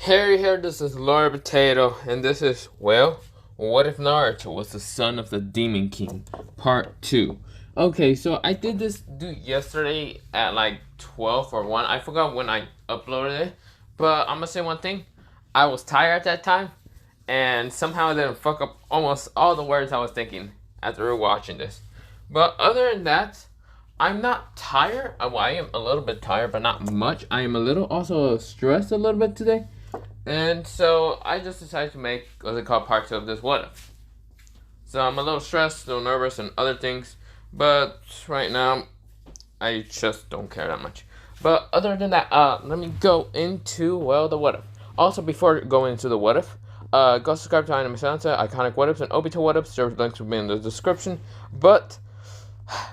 Harry here, this is Lord Potato, and this is, well, what if Naruto was the son of the Demon King, part 2. Okay, so I did this yesterday at like 12 or 1. I forgot when I uploaded it, but I'm gonna say one thing. I was tired at that time, and somehow I didn't fuck up almost all the words I was thinking after watching this. But other than that, I'm not tired. Well, I am a little bit tired, but not much. I am a little also stressed a little bit today. And so I just decided to make what's it called part 2 of this what if. So I'm a little stressed, a little nervous, and other things. But right now, I just don't care that much. But other than that, let me go into, well, the what if. Also, before going into the what if, go subscribe to Anime Sunset, Iconic What Ifs, and Obito What Ifs. There's links will be in the description. But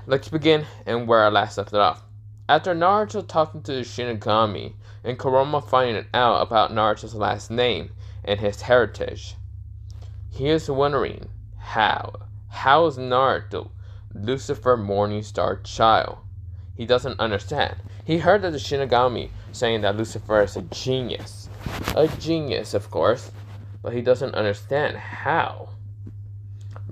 let's begin and where I last left it off. After Naruto talking to the Shinigami and Kurama finding out about Naruto's last name and his heritage, he is wondering how. How is Naruto Lucifer Morningstar child? He doesn't understand. He heard of the Shinigami saying that Lucifer is a genius. A genius, of course. But he doesn't understand how.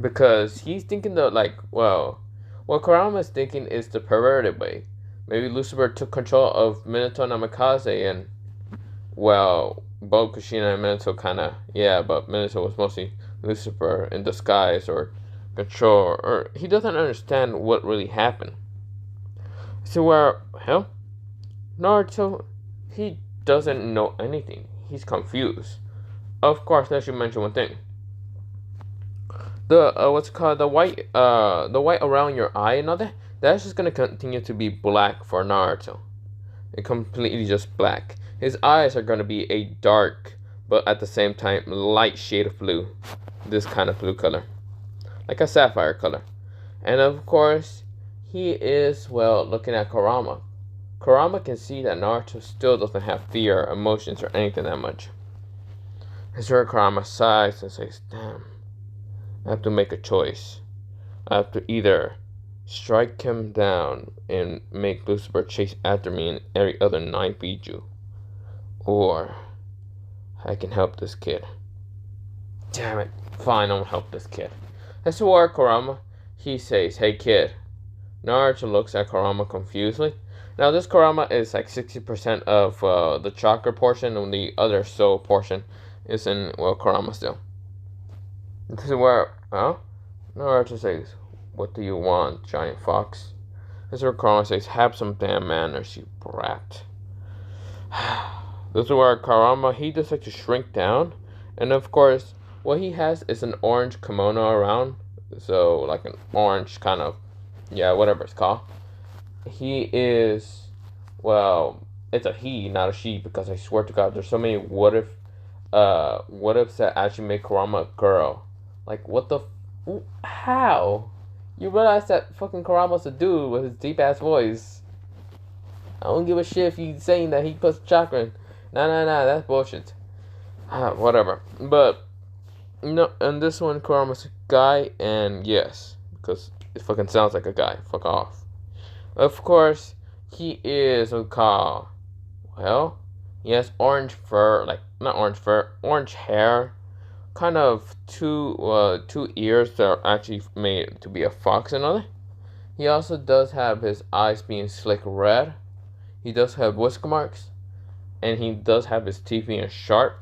Because he's thinking that, like, well, what Kurama is thinking is the perverted way. Maybe Lucifer took control of Minato Namikaze and, well, both Kushina and Minato kinda, yeah, but Minato was mostly Lucifer in disguise or control, or he doesn't understand what really happened. So where, hell, Naruto, he doesn't know anything. He's confused. Of course, I should mention one thing. The, what's it called, the white around your eye and all that, that's just gonna continue to be black for Naruto. It's completely just black. His eyes are gonna be a dark, but at the same time, light shade of blue. This kind of blue color. Like a sapphire color. And of course, he is, well, looking at Kurama. Kurama can see that Naruto still doesn't have fear, emotions, or anything that much. His Kurama sighs and says, damn, I have to make a choice. I have to either strike him down and make Lucifer chase after me and every other 9 Biju, or I can help this kid. Damn it, fine, I'll help this kid. That's where Kurama, he says, hey kid. Naruto looks at Kurama confusedly. Now this Kurama is like 60% of the chakra portion, and the other soul portion is in, well, Kurama still. This is where, Naruto says, what do you want, giant fox? This is where Kurama says, have some damn manners, you brat. This is where Kurama, he decides to shrink down. And of course, what he has is an orange kimono around. So, like an orange kind of, yeah, whatever it's called. He is, well, it's a he, not a she, because I swear to God, there's so many what ifs that actually make Kurama a girl. Like, what the, how? You realize that fucking Kurama's a dude with his deep-ass voice. I don't give a shit if he's saying that he puts chakra in. Nah, that's bullshit. Whatever. But, no, and this one, Kurama's a guy, and yes, because it fucking sounds like a guy. Fuck off. Of course, he is called, well, he has orange fur, like, not orange fur, orange hair. Kind of two ears that are actually made to be a fox and all that. He also does have his eyes being slick red. He does have whisker marks. And he does have his teeth being sharp.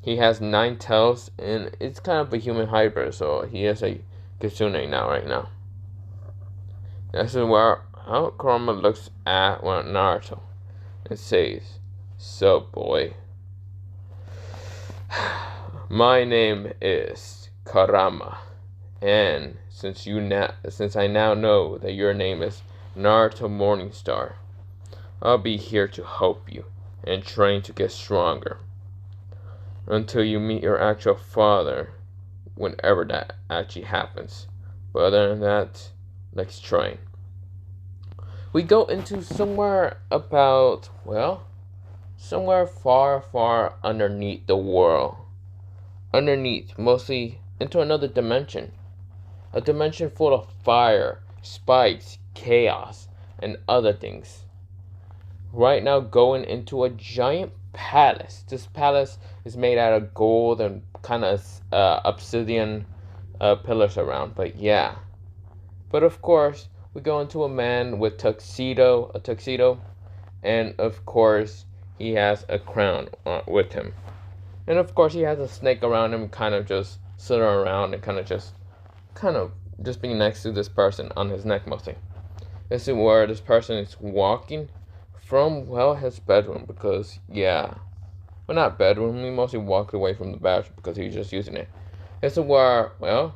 He has 9 tails, and it's kind of a human hybrid, so he is a kitsune right now. This is where Kurama looks at Naruto and says, so boy, my name is Kurama, and since I now know that your name is Naruto Morningstar, I'll be here to help you and train to get stronger until you meet your actual father, whenever that actually happens. But other than that, let's train. We go into somewhere about, well, somewhere far, far underneath the world. Underneath, mostly into another dimension. A dimension full of fire, spikes, chaos, and other things. Right now going into a giant palace. This palace is made out of gold and kind of obsidian pillars around. But yeah. But of course, we go into a man with a tuxedo, and of course, he has a crown with him. And of course, he has a snake around him, kind of just sitting around and kind of just being next to this person on his neck mostly. This is where this person is walking from, well, his bedroom because, yeah. Well, not bedroom, he mostly walked away from the bathroom because he was just using it. This is where, well,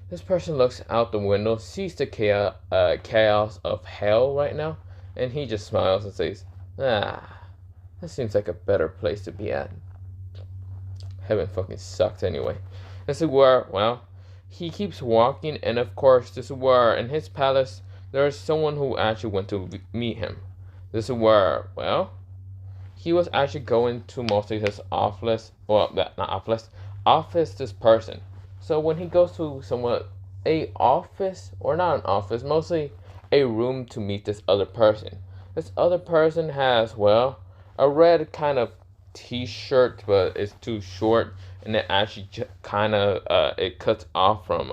this person looks out the window, sees the chaos of hell right now, and he just smiles and says, this seems like a better place to be at. Heaven fucking sucks anyway. This is where, well, he keeps walking, and of course, this is where, in his palace, there is someone who actually went to meet him. This is where, well, he was actually going to mostly his office, well, not office this person. So when he goes to a office, or not an office, mostly a room to meet this other person. This other person has, well, a red kind of t-shirt, but it's too short, and it actually kind of, it cuts off from,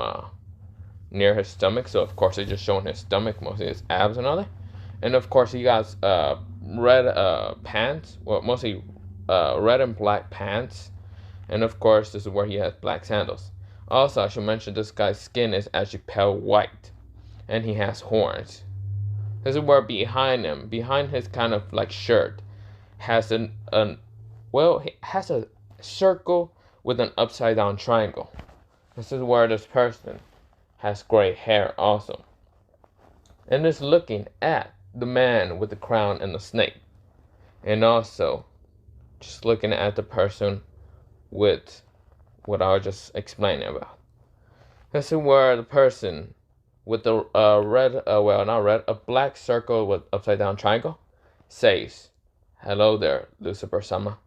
near his stomach, so of course it's just showing his stomach, mostly his abs and all that. And of course he got, red, pants, well, mostly, red and black pants, and of course this is where he has black sandals. Also, I should mention this guy's skin is actually pale white, and he has horns. This is where behind him, behind his kind of like shirt, has he has a circle with an upside down triangle. This is where this person has gray hair also, and is looking at the man with the crown and the snake, and also just looking at the person with what I was just explaining about. This is where the person with the a black circle with upside down triangle says, "Hello there, Lucifer-sama."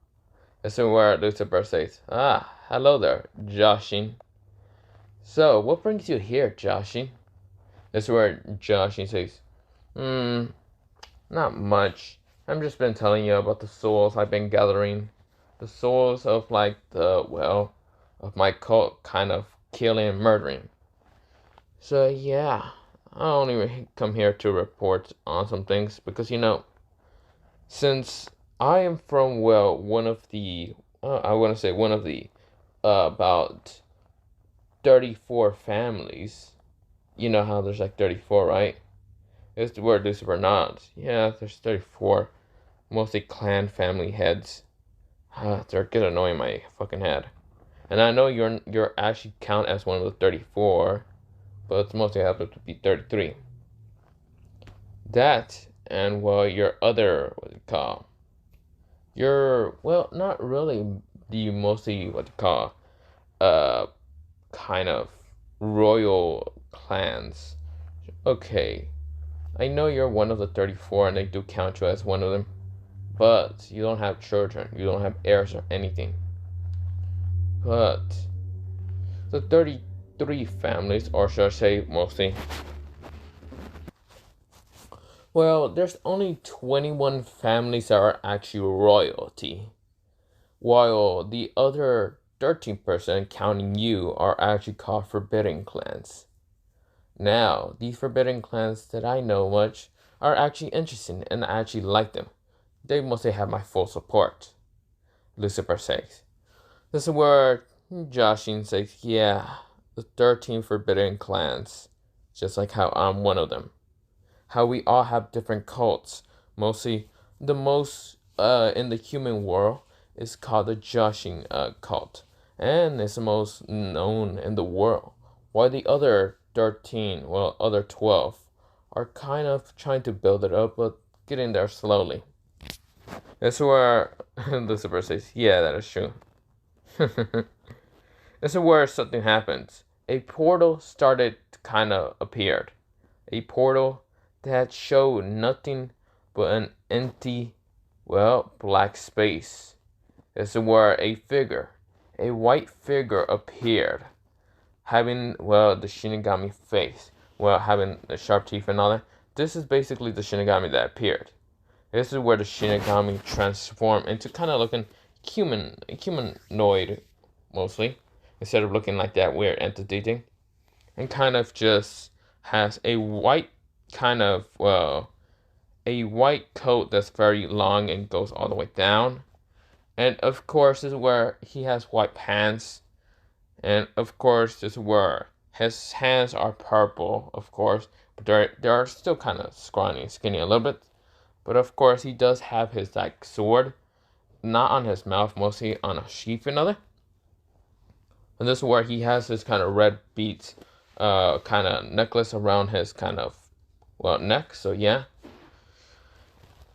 This is where Lucifer says, hello there, Joshin. So, what brings you here, Joshin? This is where Joshin says, not much. I've just been telling you about the souls I've been gathering. The souls of of my cult kind of killing and murdering. So yeah, I only come here to report on some things because, since I am from, one of the, about 34 families. You know how there's like 34, right? It's the word Lucifer nods. Yeah, there's 34, mostly clan family heads. They're getting annoying my fucking head. And I know you're actually count as one of the 34, but it's mostly happens to be 33. That and your other not really the mostly kind of royal clans. Okay, I know you're one of the 34 and they do count you as one of them, but you don't have children, you don't have heirs or anything. But the 33 families, or should I say mostly, there's only 21 families that are actually royalty, while the other 13%, counting you, are actually called forbidden clans. Now, these forbidden clans that I know much are actually interesting and I actually like them. They mostly have my full support, Lucifer says. This is where Joshin says, yeah, the 13 forbidden clans, just like how I'm one of them. How we all have different cults. Mostly, the most in the human world is called the Joshin cult, and it's the most known in the world. While the other 12 are kind of trying to build it up, but getting there slowly. That's where Lucifer says, yeah, that is true. This is where something happens. A portal appeared. A portal that showed nothing but an empty, black space. This is where a white figure appeared, having, the Shinigami face, having the sharp teeth and all that. This is basically the Shinigami that appeared. This is where the Shinigami transform into kind of looking humanoid, mostly, instead of looking like that weird entity thing, and kind of just has a white kind of a white coat that's very long and goes all the way down. And of course, this is where he has white pants. And of course, this is where his hands are purple, of course, but they're still kind of scrawny, skinny a little bit. But of course, he does have his like sword, not on his mouth, mostly on a sheath and other. And this is where he has his kind of red beads, kind of necklace around his kind of neck. So yeah.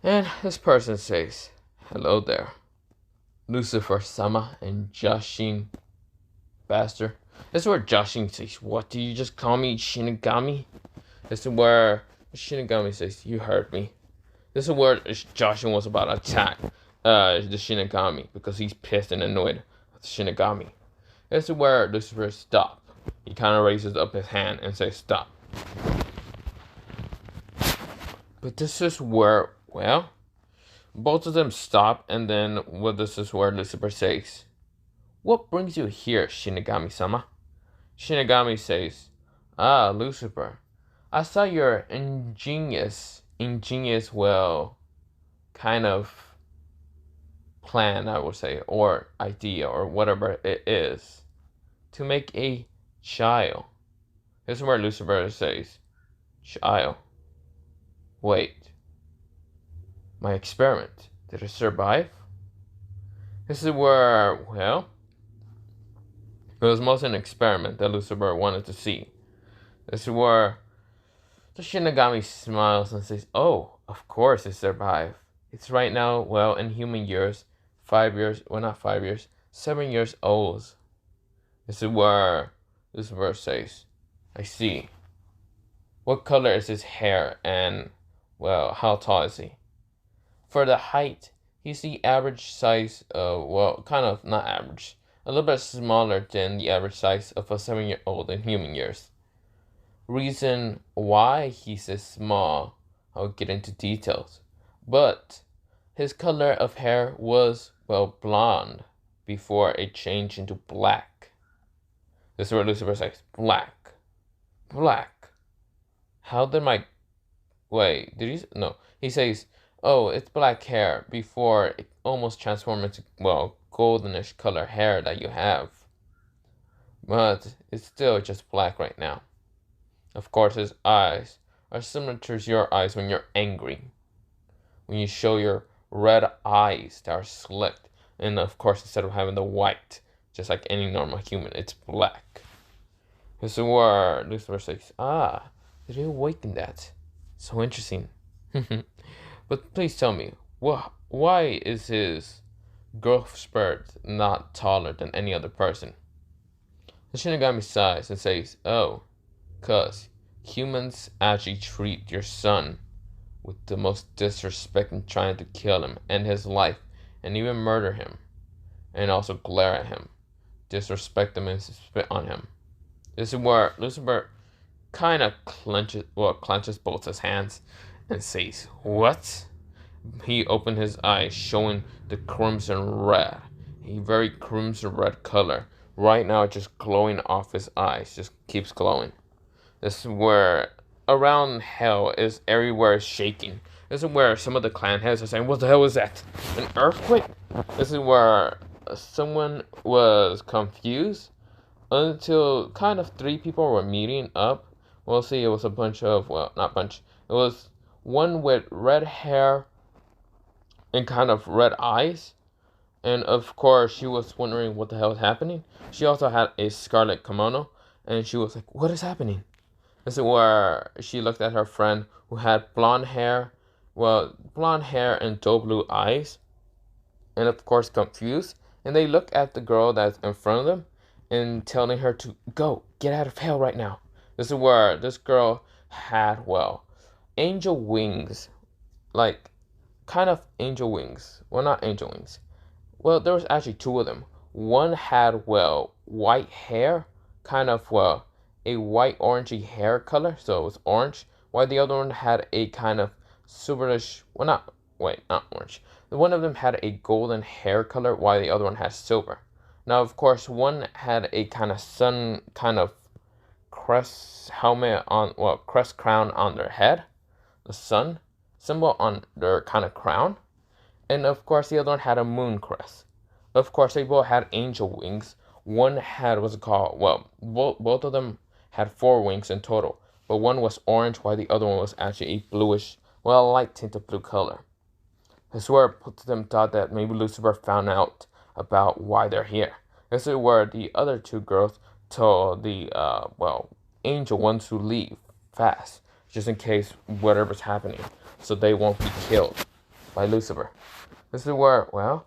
And this person says, "Hello there, Lucifer Sama and Jashin Bastard." This is where Jashin says, "What, do you just call me Shinigami?" This is where Shinigami says, "You heard me." This is where Jashin was about to attack the Shinigami because he's pissed and annoyed at the Shinigami. This is where Lucifer stops. He kind of raises up his hand and says, "Stop." But this is where, well, both of them stop, and then this is where Lucifer says, "What brings you here, Shinigami-sama?" Shinigami says, "Ah, Lucifer, I saw your ingenious, well, kind of plan, I would say, or idea, or whatever it is, to make a child." This is where Lucifer says, "Child? Wait, my experiment, did it survive?" This is where, well, it was mostly an experiment that Lucifer wanted to see. This is where the Shinigami smiles and says, "Oh, of course it survived. It's right now, well, in human years, 5 years, well, not 5 years, 7 years old." This is where Lucifer says, "I see. What color is his hair and, well, how tall is he?" For the height, he's the average size, well, kind of not average, a little bit smaller than the average size of a 7-year-old in human years. Reason why he's this small, I'll get into details. But his color of hair was, well, blonde before it changed into black. This is where Lucifer says, "Black. Black. How did my..." Wait, did he... No. He says, "Oh, it's black hair before it almost transformed into, well, goldenish color hair that you have. But it's still just black right now." Of course, his eyes are similar to your eyes when you're angry. When you show your red eyes that are slit. And of course, instead of having the white, just like any normal human, it's black. This is where Lucifer says, "Ah, did he awaken that? So interesting." But please tell me, why is his growth spurt not taller than any other person? The Shinigami sighs and says, "Oh, 'cause humans actually treat your son with the most disrespect and trying to kill him, end his life, and even murder him, and also glare at him, disrespect him, and spit on him." This is where Lucifer kind of clenches both his hands and says, "What?" He opened his eyes, showing the crimson red, a very crimson red color. Right now, just glowing off his eyes, just keeps glowing. This is where around hell is everywhere shaking. This is where some of the clan heads are saying, "What the hell was that? An earthquake?" This is where someone was confused until kind of 3 people were meeting up. We'll see, it was a bunch of, well, not bunch. It was one with red hair and kind of red eyes. And of course, she was wondering what the hell was happening. She also had a scarlet kimono, and she was like, "What is happening?" This is where she looked at her friend who had blonde hair and dull blue eyes, and of course confused. And they look at the girl that's in front of them and telling her to go, get out of hell right now. This is where this girl had, well, angel wings, like kind of angel wings. Well, not angel wings. Well, there was actually 2 of them. One had, well, white hair, kind of, well, a white orangey hair color, so it was orange, while the other one had a kind of silverish, well, not wait, not orange. One of them had a golden hair color, while the other one had silver. Now, of course, one had a kind of sun kind of crest helmet on, well, crest crown on their head, the sun symbol on their kind of crown, and of course the other one had a moon crest. Of course, they both had angel wings. One had what's it called? Well, both of them had 4 wings in total, but one was orange, while the other one was actually a bluish, well, light tinted blue color. I swear, both of them thought that maybe Lucifer found out about why they're here. This is where the other 2 girls told the well, angel ones to leave fast, just in case whatever's happening, so they won't be killed by Lucifer. This is where, well,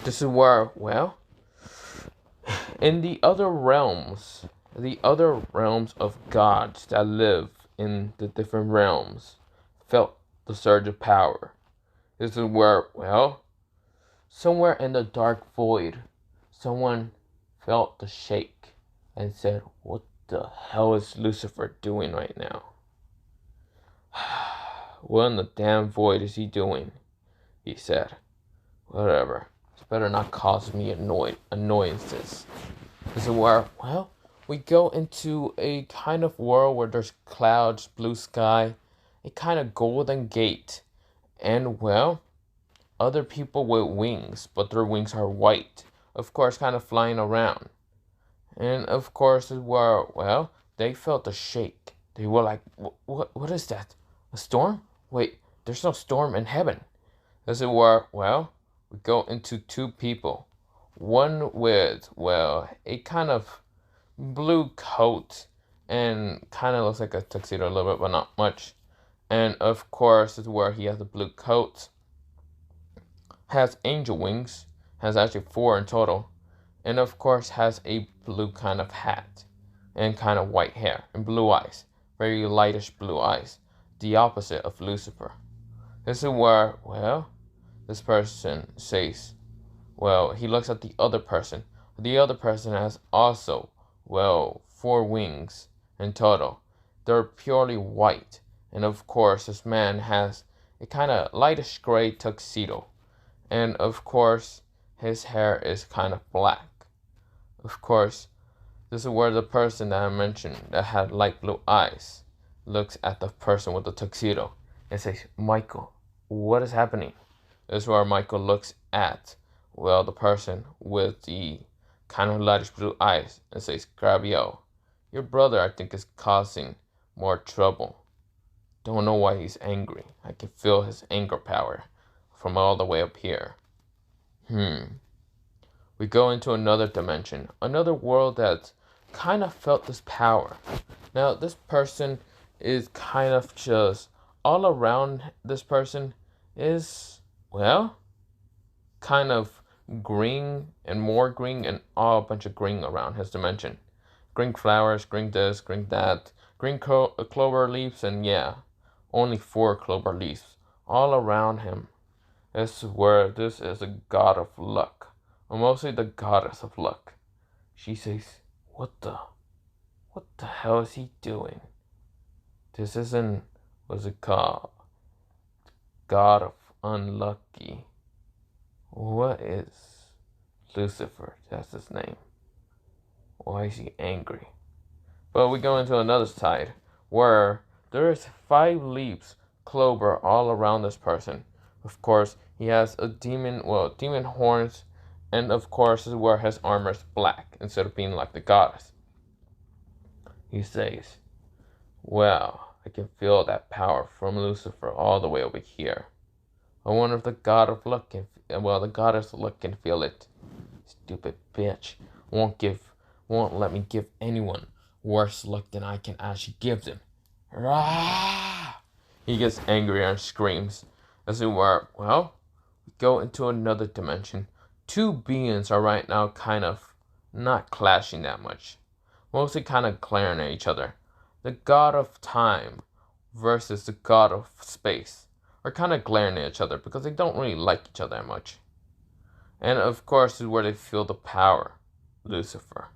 this is where, well, in the other realms of gods that live in the different realms felt the surge of power. This is where, well, somewhere in the dark void, someone felt the shake and said, "What the hell is Lucifer doing right now? What in the damn void is he doing?" He said. "Whatever. It's better not cause me annoyances." This is where, well, we go into a kind of world where there's clouds, blue sky, a kind of golden gate, and, well, other people with wings, but their wings are white, of course, kind of flying around. And of course, is where, well, they felt a shake. They were like, what is that? A storm? Wait, there's no storm in heaven. This is where, well, we go into 2 people. One with, well, a kind of blue coat and kind of looks like a tuxedo a little bit, but not much. And of course, is where he has the blue coat, has angel wings, has actually 4 in total, and of course has a blue kind of hat and kind of white hair and blue eyes, very lightish blue eyes, the opposite of Lucifer. This is where, well, this person says, well, he looks at the other person. The other person has also, well, 4 wings in total. They're purely white. And of course, this man has a kind of lightish gray tuxedo. And of course, his hair is kind of black. Of course, this is where the person that I mentioned that had light blue eyes looks at the person with the tuxedo and says, "Michael, what is happening?" This is where Michael looks at, well, the person with the kind of lightish blue eyes and says, "Grabio, your brother, I think, is causing more trouble. Don't know why he's angry. I can feel his anger power from all the way up here." We go into another dimension, another world that kind of felt this power. Now, this person is kind of just all around. This person is, well, kind of green and more green and all a bunch of green around his dimension. Green flowers, green this, green that, green clover leaves, and yeah, only 4 clover leaves all around him. This is where this is a god of luck, or mostly the goddess of luck. She says, what the hell is he doing? This isn't, what's it called? God of unlucky. What is Lucifer? That's his name. Why is he angry? But we go into another side where there is 5 leaves clover all around this person. Of course, he has a demon horns, and of course, is where his armor is black instead of being like the goddess. He says, "Well, I can feel that power from Lucifer all the way over here. I wonder if the god of luck can, the goddess of luck can feel it. Stupid bitch won't let me give anyone worse luck than I can actually give them." Rah! He gets angry and screams. As it were, well, we go into another dimension. 2 beings are right now kind of not clashing that much, mostly kind of glaring at each other. The god of time versus the god of space are kind of glaring at each other because they don't really like each other that much. And of course, is where they feel the power, Lucifer.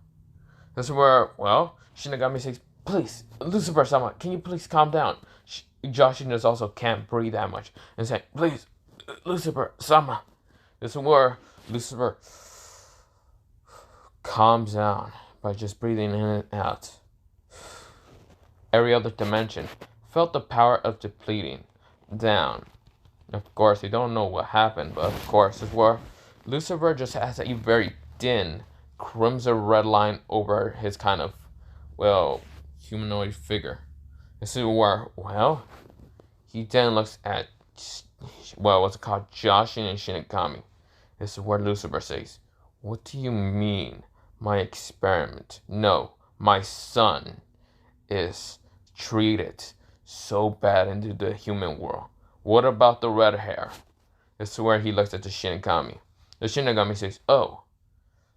This is where, well, Shinigami says, "Please, Lucifer-sama, can you please calm down? Joshing just also can't breathe that much and saying, "Please, Lucifer, Sama." This is where Lucifer calms down by just breathing in and out. Every other dimension felt the power of depleting down. Of course, we don't know what happened, but of course, it's where Lucifer just has a very thin crimson red line over his kind of, well, humanoid figure. This is where, well, he then looks at, well, what's it called, Joshin and Shinigami. This is where Lucifer says, "What do you mean, my experiment? No, my son is treated so bad into the human world. What about the red hair?" This is where he looks at the Shinigami. The Shinigami says, "Oh,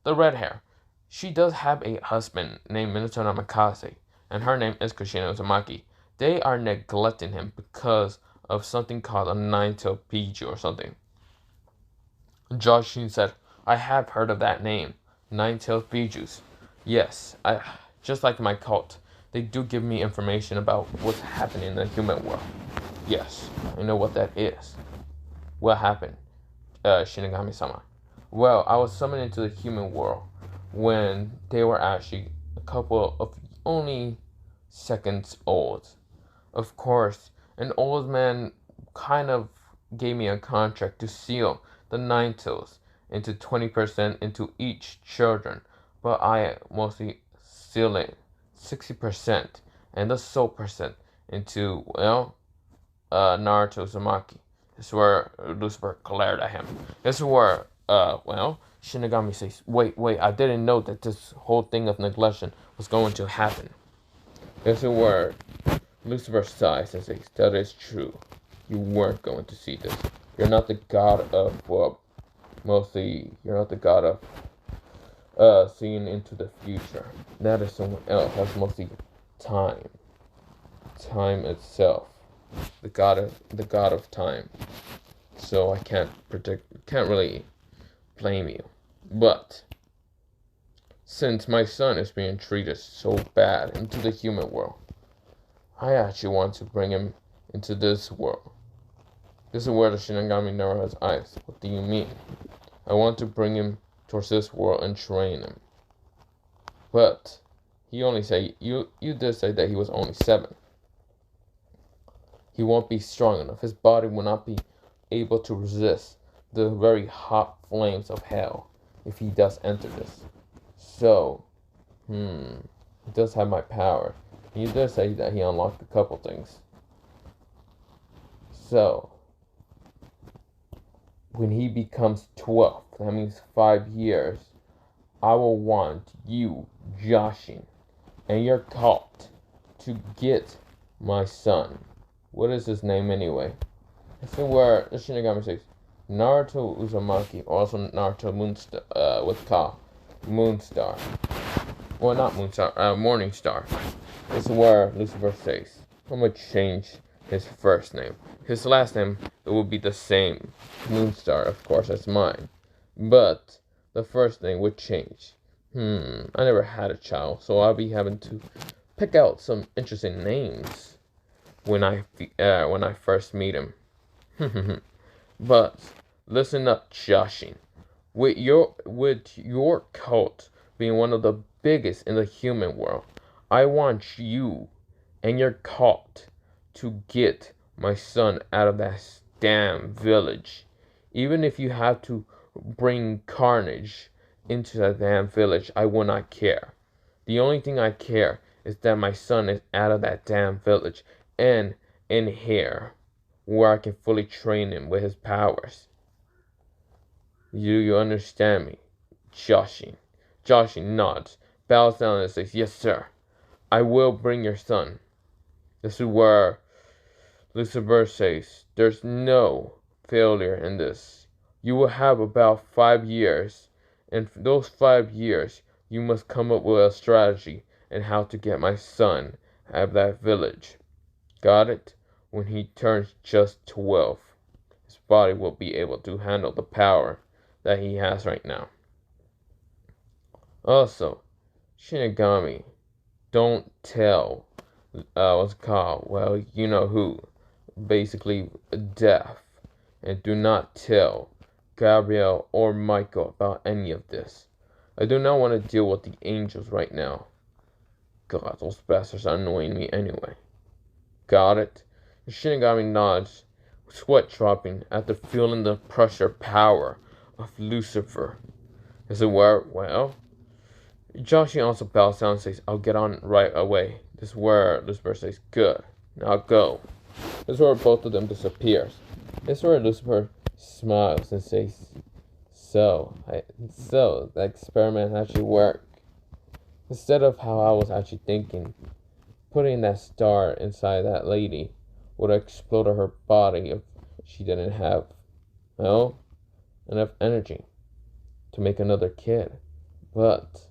the red hair. She does have a husband named Minato Namikaze, and her name is Kushina Uzumaki. They are neglecting him because of something called a nine-tailed Piju or something." Joshin said, "I have heard of that name, nine-tailed Bijus. Yes, just like my cult, they do give me information about what's happening in the human world. Yes, I know what that is." "What happened, Shinigami-sama?" "Well, I was summoned into the human world when they were actually a couple of only seconds old. Of course, an old man kind of gave me a contract to seal the nine tails into 20% into each children, but I mostly seal it 60% and the sole percent into, well, Naruto Uzumaki." This is where Lucifer glared at him. This is where, well, Shinigami says, wait, I didn't know that this whole thing of neglection was going to happen." This is where Lucifer sighs and says, "That is true. You weren't going to see this. You're not the god of, well, mostly, you're not the god of seeing into the future. That is someone else. That's mostly time. Time itself. The god of time. So I can't really blame you. But since my son is being treated so bad into the human world, I actually want to bring him into this world." This is where the Shinigami narrows his eyes. "What do you mean?" "I want to bring him towards this world and train him." But he only said, you did say that he was only 7. "He won't be strong enough. His body will not be able to resist the very hot flames of hell if he does enter this. So, he does have my power. You did say that he unlocked a couple things. So, when he becomes 12, that means 5 years, I will want you, Joshin, and your cult to get my son." What is his name anyway? This is where the Shinigami says, "Naruto Uzumaki," also Naruto Moonstar, what's called Moonstar. Well, not Moonstar, Morningstar. This is where Lucifer says, "I'm gonna change his first name. His last name, it will be the same, Moonstar, of course, as mine. But the first name would change. I never had a child, so I'll be having to pick out some interesting names when I first meet him. But listen up, Joshin. With your cult being one of the biggest in the human world, I want you and your cult to get my son out of that damn village. Even if you have to bring carnage into that damn village, I will not care. The only thing I care is that my son is out of that damn village and in here, where I can fully train him with his powers. Do you understand me, Joshin?" Joshin nods, bows down and says, "Yes, sir. I will bring your son." This is where Lucifer says, "There's no failure in this. You will have about 5 years. In those 5 years, you must come up with a strategy and how to get my son out of that village. Got it? When he turns just 12, his body will be able to handle the power that he has right now. Also, Shinigami, don't tell, what's it called? Well, you know who. basically deaf, and do not tell Gabriel or Michael about any of this. I do not want to deal with the angels right now. God, those bastards are annoying me anyway. Got it? The Shinigami nods, sweat dropping after feeling the pressure power of Lucifer. Is it where, well? Joshi also bows down and says, I'll get on right away. This is where Lucifer says, good, now go. This is where both of them disappears. This is where Lucifer smiles and says, so the experiment actually worked. Instead of how I was actually thinking, putting that star inside that lady would have exploded her body if she didn't have, well, enough energy to make another kid. But,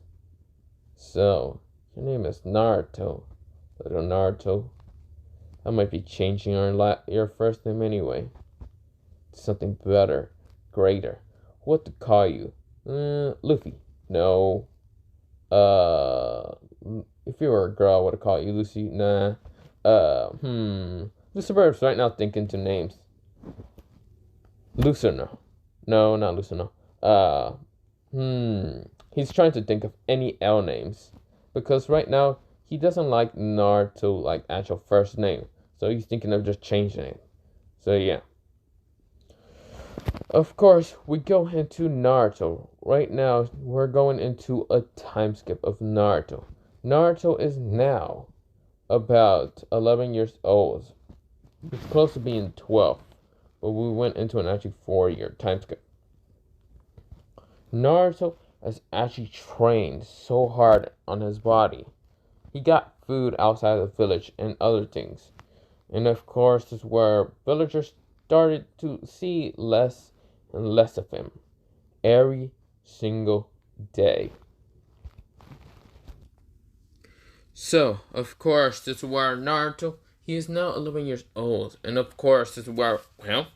so, your name is Naruto, little Naruto. I might be changing your first name anyway. Something better, greater. What to call you? Luffy. No. If you were a girl, I would have called you Lucy. Nah. Lucifer's right now thinking two names. Lucifer. No, not Lucifer. He's trying to think of any L names. Because right now, he doesn't like Naruto like actual first name. So he's thinking of just changing it. So yeah. Of course, we go into Naruto. Right now, we're going into a time skip of Naruto. Naruto is now about 11 years old. It's close to being 12. But we went into an actually 4-year time skip. Naruto has actually trained so hard on his body. He got food outside the village and other things. And of course, this is where villagers started to see less and less of him every single day. So, of course, this is where Naruto, he is now 11 years old. And of course, this is where, well,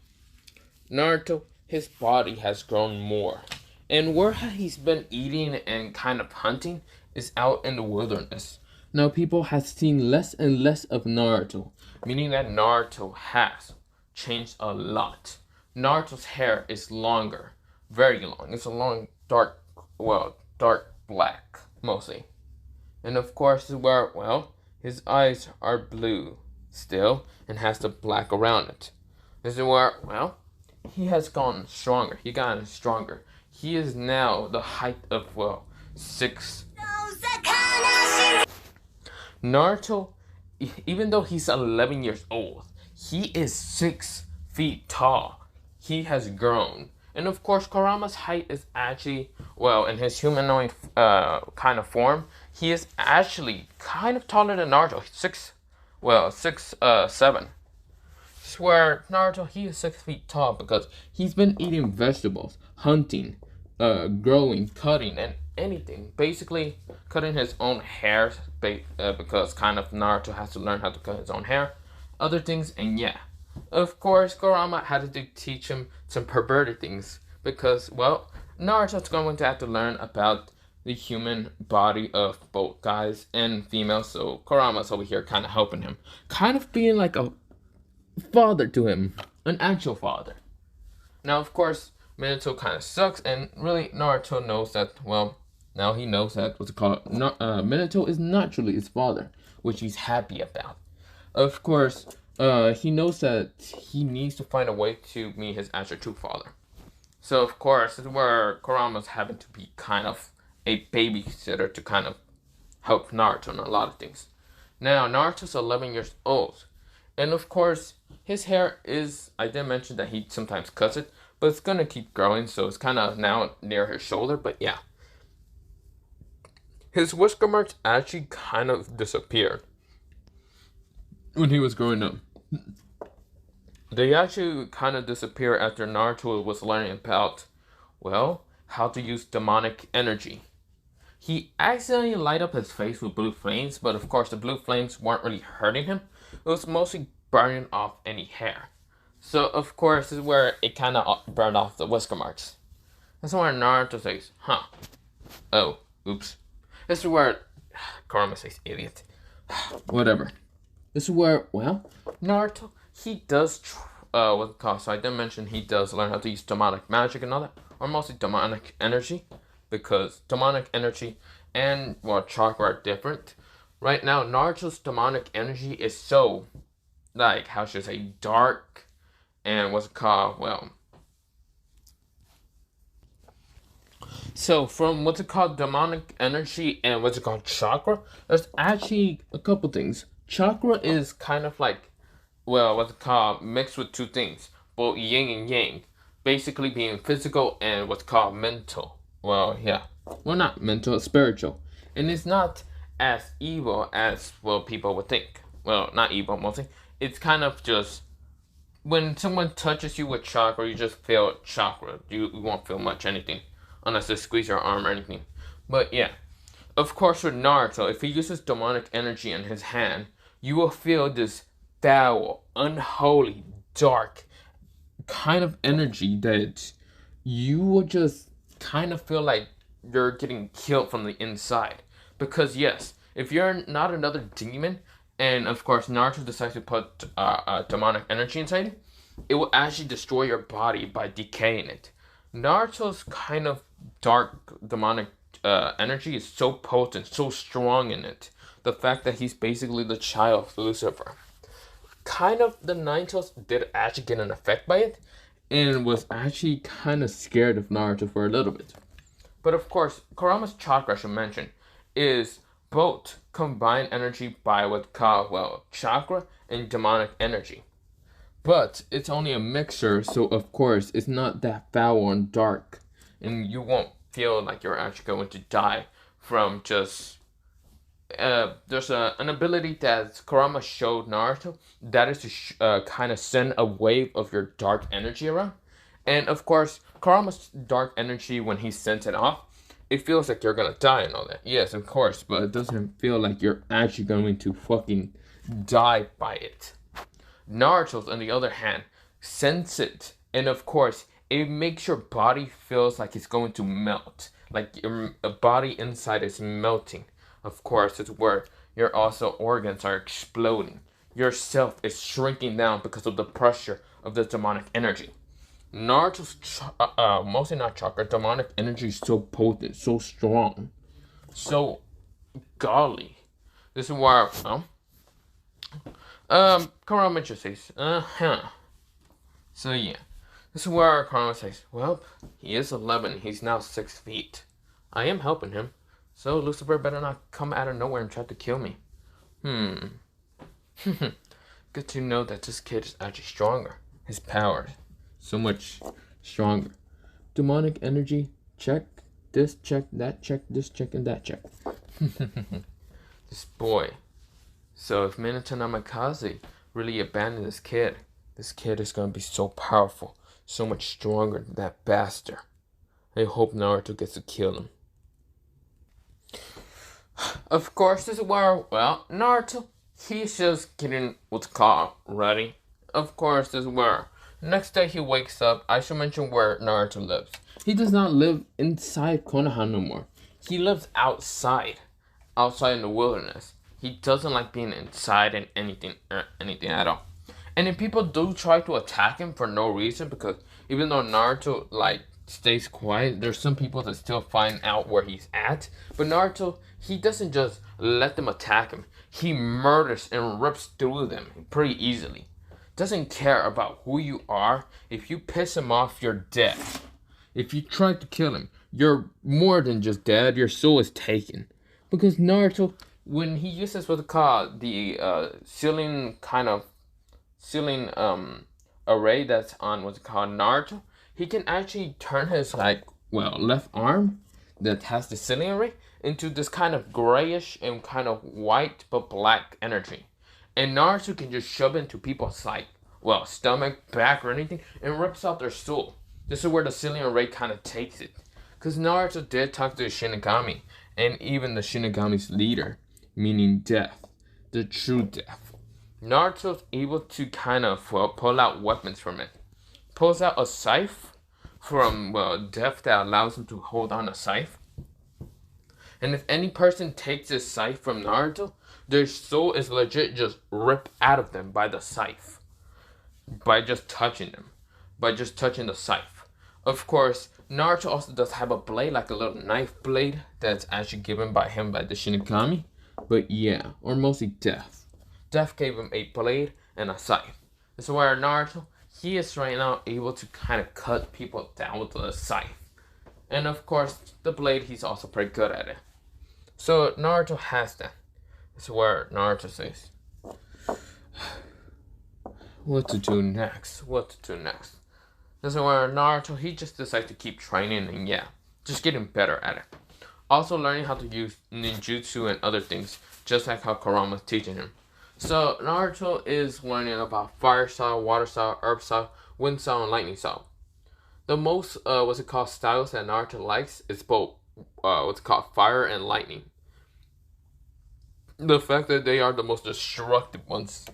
Naruto, his body has grown more. And where he's been eating and kind of hunting is out in the wilderness. Now, people have seen less and less of Naruto, meaning that Naruto has changed a lot. Naruto's hair is longer, very long. It's a long, dark black, mostly. And of course, this is where, well, his eyes are blue still and has the black around it. This is where, well, he has gotten stronger. He gotten stronger. He is now the height of, well, 6. Naruto, even though he's 11 years old, he is 6 feet tall. He has grown. And of course, Kurama's height is actually, well, in his humanoid kind of form, he is actually kind of taller than Naruto. 6'7". Swear, Naruto, he is 6 feet tall because he's been eating vegetables, hunting, growing, cutting, and anything. Basically, cutting his own hair because kind of Naruto has to learn how to cut his own hair. Other things, and yeah. Of course, Kurama had to teach him some perverted things because, well, Naruto's going to have to learn about the human body of both guys and females. So Kurama's over here kind of helping him. Kind of being like a father to him. An actual father. Now, of course, Minato kind of sucks, and really, Naruto knows that, well, now he knows that, Minato is not truly his father, which he's happy about. Of course, he knows that he needs to find a way to meet his actual true father. So, of course, this is where Kurama's having to be kind of a babysitter to kind of help Naruto in a lot of things. Now, Naruto's 11 years old. And, of course, his hair is, I did mention that he sometimes cuts it, but it's going to keep growing, so it's kind of now near his shoulder, but yeah. His whisker marks actually kind of disappeared when he was growing up. They actually kind of disappeared after Naruto was learning about, well, how to use demonic energy. He accidentally light up his face with blue flames, but of course the blue flames weren't really hurting him. It was mostly burning off any hair. So of course this is where it kind of burned off the whisker marks. That's where Naruto says, huh. Oh, oops. This is where Kurama says, idiot. Whatever. This is where, well, Naruto, he does, what's it called? So I did mention he does learn how to use demonic magic and all that, or mostly demonic energy, because demonic energy and, well, chakra are different. Right now, Naruto's demonic energy is so, like, how should I say, dark, and what's it called? Well, so from what's it called, demonic energy and what's it called, chakra, there's actually a couple things. Chakra is kind of like, well, what's it called, mixed with two things, both yin and yang, basically being physical and what's called mental. Well, yeah, well, not mental, it's spiritual, and it's not as evil as, well, people would think. Well, not evil mostly. It's kind of just when someone touches you with chakra, you just feel chakra. You won't feel much anything unless they squeeze your arm or anything. But yeah, of course, with Naruto, if he uses demonic energy in his hand, you will feel this foul, unholy, dark kind of energy that you will just kind of feel like you're getting killed from the inside. Because yes, if you're not another demon, and of course Naruto decides to put demonic energy inside you, it will actually destroy your body by decaying it. Naruto's kind of dark demonic energy is so potent, so strong in it. The fact that he's basically the child of Lucifer. Kind of the Ninetales did actually get an effect by it, and was actually kind of scared of Naruto for a little bit. But of course, Kurama's chakra, I should mention, is both combined energy by what's called, well, chakra and demonic energy. But it's only a mixture, so of course it's not that foul and dark, and you won't feel like you're actually going to die from just. There's an ability that Kurama showed Naruto that is to kind of send a wave of your dark energy around, and of course Kurama's dark energy, when he sends it off, it feels like you're gonna die and all that. Yes, of course, but it doesn't feel like you're actually going to fucking die by it. Naruto's, on the other hand, sense it, and of course, it makes your body feels like it's going to melt, like your body inside is melting. Of course, it's where your also organs are exploding. Yourself is shrinking down because of the pressure of the demonic energy. Naruto's, mostly not chakra, demonic energy is so potent, so strong, so golly. This is why, Kurama just says, So yeah, this is where Kurama says, well, he is 11, he's now 6 feet. I am helping him, so Lucifer better not come out of nowhere and try to kill me. Good to know that this kid is actually stronger. His powers, so much stronger. Demonic energy, check, this check, that check, this check, and that check. This boy. So if Minato Namikaze really abandoned this kid is gonna be so powerful, so much stronger than that bastard. I hope Naruto gets to kill him. Of course, this is where, well, Naruto, he's just getting what's called ready. Of course, this is where next day he wakes up. I should mention where Naruto lives. He does not live inside Konoha no more. He lives outside in the wilderness. He doesn't like being inside and anything at all. And if people do try to attack him for no reason, because even though Naruto like stays quiet, there's some people that still find out where he's at. But Naruto, he doesn't just let them attack him. He murders and rips through them pretty easily. Doesn't care about who you are. If you piss him off, you're dead. If you try to kill him, you're more than just dead. Your soul is taken. Because Naruto, when he uses what's called the ceiling array that's on what's called Naruto, he can actually turn his left arm that has the ceiling array into this kind of grayish and kind of white but black energy. And Naruto can just shove into people's stomach, back, or anything, and rips out their soul. This is where the ceiling array kind of takes it. Because Naruto did talk to the Shinigami, and even the Shinigami's leader, meaning death, the true death. Naruto's able to kind of, pull out weapons from it. Pulls out a scythe from, death that allows him to hold on a scythe. And if any person takes this scythe from Naruto, their soul is legit just ripped out of them by the scythe. by just touching them, by just touching the scythe. Of course, Naruto also does have a blade, like a little knife blade, that's actually given by him by the Shinigami. But yeah, or mostly Death. Death gave him a blade and a scythe. This is where Naruto, he is right now able to kind of cut people down with the scythe. And of course, the blade, he's also pretty good at it. So Naruto has that. This is where Naruto says, what to do next? What to do next? This is where Naruto, he just decides to keep training and yeah, just getting better at it. Also learning how to use ninjutsu and other things, just like how Kurama's teaching him. So Naruto is learning about fire style, water style, earth style, wind style, and lightning style. The most, styles that Naruto likes is both, fire and lightning. The fact that they are the most destructive ones.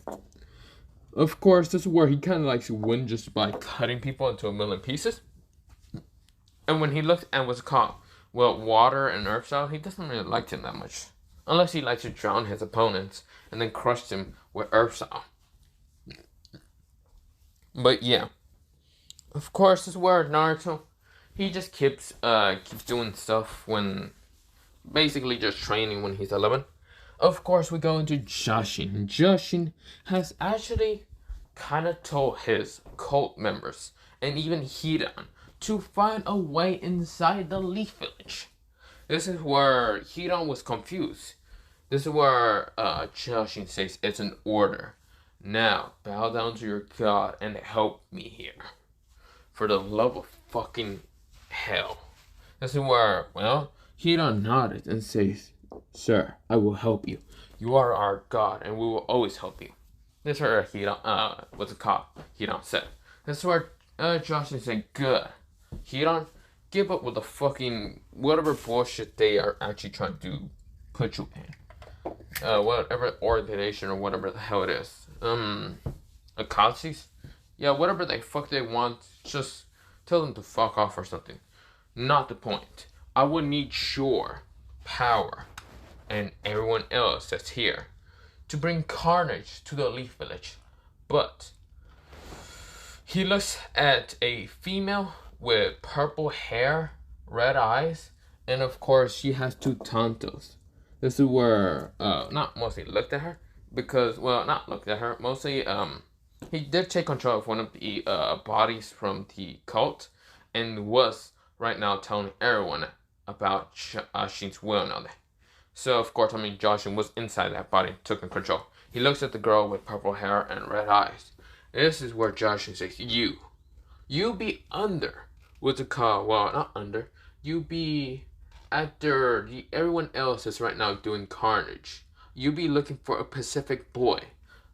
Of course, this is where he kind of likes to win just by cutting people into a million pieces. And when he looks at water and earth style, he doesn't really like them that much. Unless he likes to drown his opponents and then crush them with earth style. But yeah. Of course, this is where Naruto, he just keeps doing stuff when, basically just training when he's 11. Of course, we go into Jashin. Jashin has actually kind of told his cult members, and even Hidan, to find a way inside the Leaf Village. This is where Hidan was confused. This is where Jashin says it's an order. Now, bow down to your god and help me here. For the love of fucking hell. This is where, Hidan nodded and says, sir, I will help you. You are our god, and we will always help you. This is where Hidan said. This is where Jashin said, good. Hidan, give up with the fucking whatever bullshit they are actually trying to put you in. Whatever organization or whatever the hell it is. Akatsu's? Yeah, whatever the fuck they want, just tell them to fuck off or something. Not the point. I would need your power and everyone else that's here to bring carnage to the Leaf Village. But he looks at a female with purple hair, red eyes, and of course she has two tantos. This is where, not mostly looked at her, because, not looked at her, mostly, he did take control of one of the bodies from the cult, and was right now telling everyone about Shin's will and all that. So, of course, Jashin was inside that body, took control. He looks at the girl with purple hair and red eyes. This is where Jashin says, you be under what's it called? Well, not under. You be after everyone else is right now doing carnage. You be looking for a Pacific boy.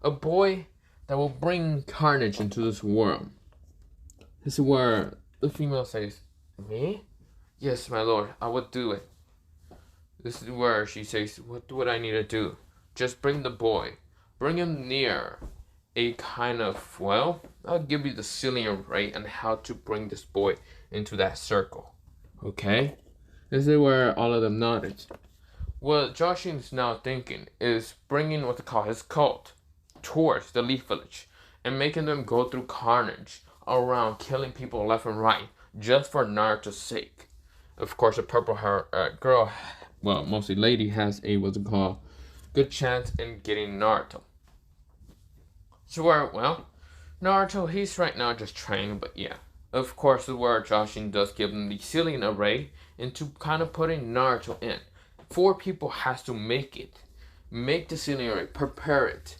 A boy that will bring carnage into this world. This is where the female says, me? Yes, my lord, I would do it. This is where she says, what do I need to do? Just bring the boy. Bring him near a kind of, I'll give you the ceiling rate and how to bring this boy into that circle. Okay? This is where all of them nodded. What Jashin's now thinking is bringing what they call his cult towards the Leaf Village and making them go through carnage around, killing people left and right just for Naruto's sake. Of course, a purple hair girl, mostly lady, has a good chance in getting Naruto. So where, Naruto, he's right now just training, but yeah. Of course, where Jashin does give him the ceiling array into kind of putting Naruto in. 4 people has to make it. Make the ceiling array, prepare it,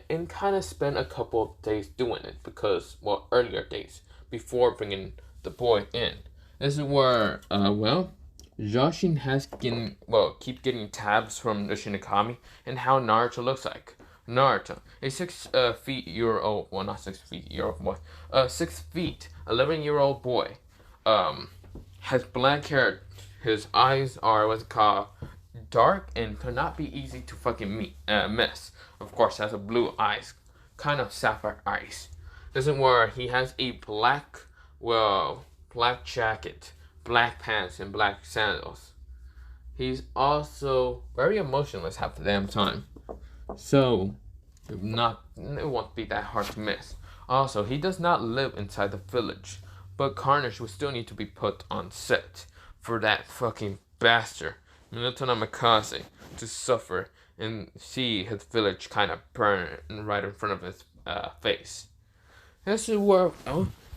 and kind of spend a couple of days doing it because, earlier days before bringing the boy in. This is where, Jashin has keep getting tabs from the Shinigami and how Naruto looks like. Naruto, a 6 feet year old, not 6 feet year old boy, 6 feet, 11-year-old boy, has black hair. His eyes are dark and could not be easy to fucking miss. Of course, has a blue eyes, kind of sapphire eyes. This is where he has a black jacket, black pants, and black sandals. He's also very emotionless half the damn time. So, it won't be that hard to miss. Also, he does not live inside the village, but Carnage would still need to be put on set for that fucking bastard, Minato Namikaze, to suffer and see his village kind of burn right in front of his face. This is where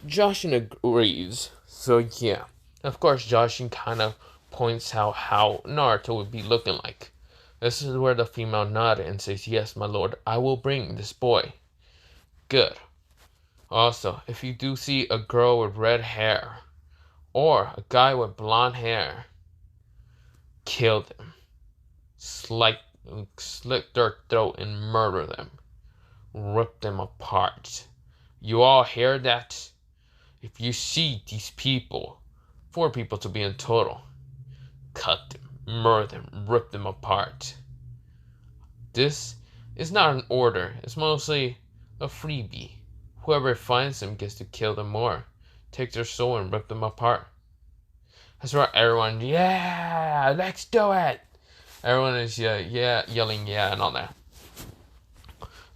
Joshin agrees. So yeah, of course Joshin kind of points out how Naruto would be looking like. This is where the female nodded and says, "Yes, my lord, I will bring this boy." Good. Also, if you do see a girl with red hair or a guy with blonde hair, kill them. Slit their throat and murder them. Rip them apart. You all hear that? If you see these people, 4 people to be in total, cut them, murder them, rip them apart. This is not an order, it's mostly a freebie. Whoever finds them gets to kill them more, take their soul and rip them apart. That's why everyone, yeah, let's do it. Everyone is yelling yeah and all that.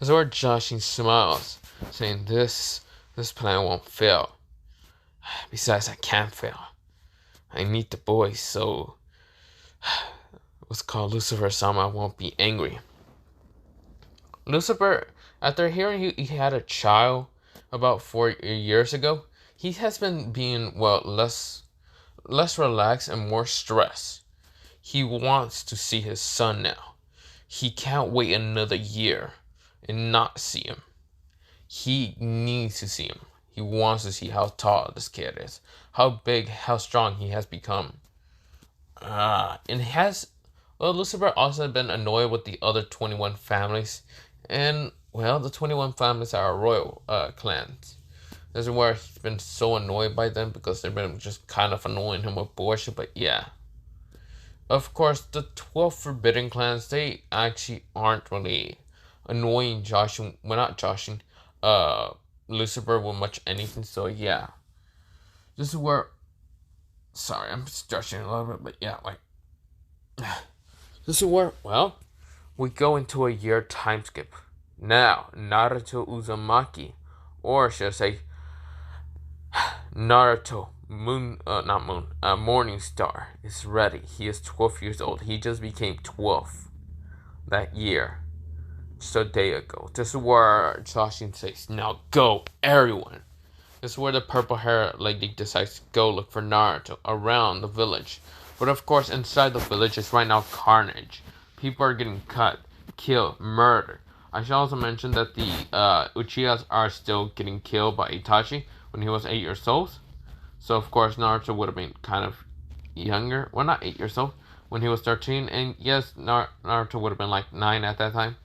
That's where Joshin smiles, saying this plan won't fail. Besides, I can't fail. I need the boys, so what's called Lucifer-sama won't be angry. Lucifer, after hearing he had a child about 4 years ago, he has been being less relaxed and more stressed. He wants to see his son now. He can't wait another year and not see him. He needs to see him. He wants to see how tall this kid is, how big, how strong he has become. Lucifer also been annoyed with the other 21 families, and the 21 families are royal clans. This is where he's been so annoyed by them because they've been just kind of annoying him with bullshit, but yeah. Of course, the 12 forbidden clans, they actually aren't really annoying Lucifer with much anything, so yeah. This is where, sorry, I'm stretching a little bit, but yeah, this is where, we go into a year time skip. Now, Naruto Uzumaki, or should I say, Naruto Morning Star is ready. He is 12 years old. He just became 12 that year, just a day ago. This is where Joshin says, "Now go, everyone." This is where the purple hair lady decides to go look for Naruto around the village. But of course, inside the village is right now carnage. People are getting cut, killed, murdered. I should also mention that the Uchihas are still getting killed by Itachi when he was 8 years old. So of course Naruto would have been kind of younger. Well, not 8 years old. When he was 13. And yes, Naruto would have been like 9 at that time.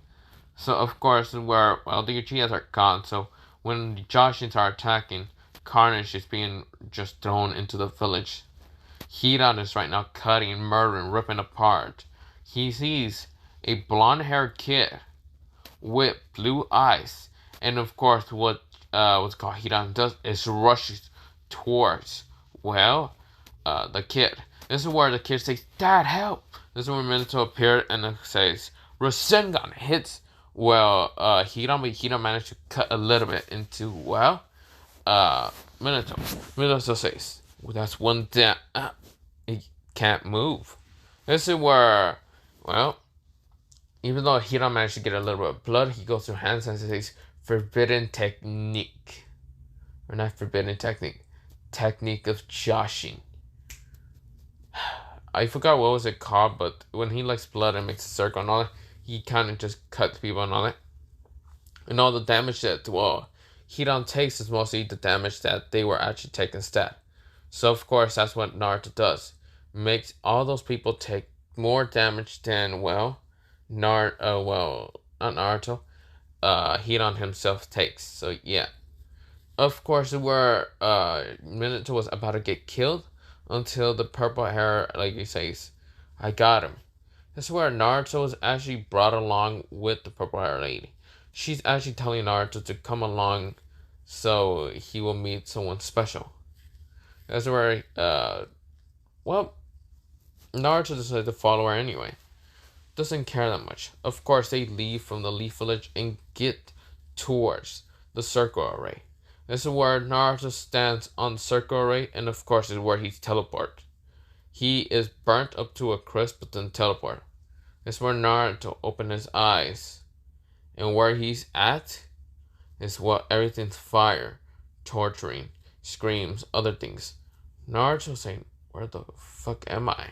So of course, the Uchihas are gone. So when the Joshins are attacking, carnage is being just thrown into the village. Hiran is right now cutting, murdering, ripping apart. He sees a blonde-haired kid with blue eyes, and of course, what's called Hiran does is rushes towards the kid. This is where the kid says, "Dad, help!" This is where Minato appeared and it says, Rasengan hits. Hiran managed to cut a little bit into Minato. Minato says, "That's one down. He can't move." This is where, even though Hiran managed to get a little bit of blood, he goes to hand and says, "Forbidden technique." Or not forbidden technique. Technique of Joshin. I forgot what was it called, but when he likes blood and makes a circle and all that, he kind of just cuts people and all that. And all the damage that, Hiran takes is mostly the damage that they were actually taking instead. So, of course, that's what Naruto does. Makes all those people take more damage than, not Naruto, Hiran himself takes. So, yeah. Of course, where Minato was about to get killed until the purple hair lady says, "I got him." This is where Naruto is actually brought along with the purple hair lady. She's actually telling Naruto to come along so he will meet someone special. That's where, Naruto decided to follow her anyway. Doesn't care that much. Of course, they leave from the Leaf Village and get towards the circle array. This is where Naruto stands on the circle array, and of course is where he's teleported. He is burnt up to a crisp but then teleport. This is where Naruto opened his eyes. And where he's at is what everything's fire, torturing, screams, other things. Naruto saying, where the fuck am I?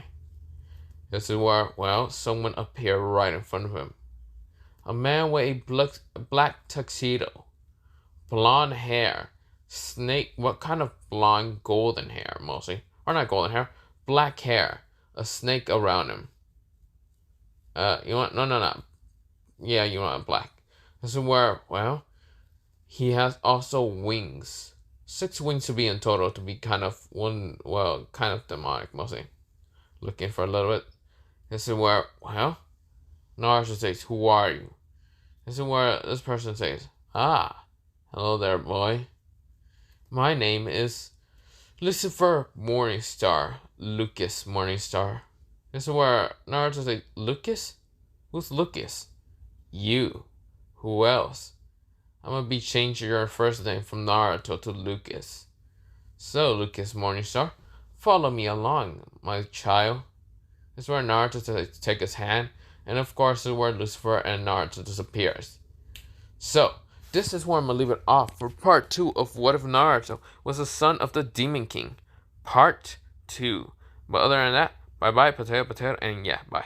This is where, well, someone appeared right in front of him. A man with a black tuxedo, blonde hair, snake, what kind of blonde? Golden hair, mostly. Or not golden hair, black hair, a snake around him. You want, no. Yeah, you want black. This is where, well, he has also wings. 6 wings to be in total to be kind of kind of demonic, mostly. Looking for a little bit. This is where, well, Naruto says, who are you? This is where this person says, hello there, boy. My name is Lucifer Morningstar, Lucas Morningstar. This is where Naruto says, Lucas? Who's Lucas? You. Who else? I'm gonna be changing your first name from Naruto to Lucas. So, Lucas Morningstar, follow me along, my child. This is where Naruto takes his hand, and of course, this is where Lucifer and Naruto disappears. So, this is where I'm gonna leave it off for part 2 of What If Naruto Was the Son of the Demon King. Part 2. But other than that, bye bye, potato, and yeah, bye.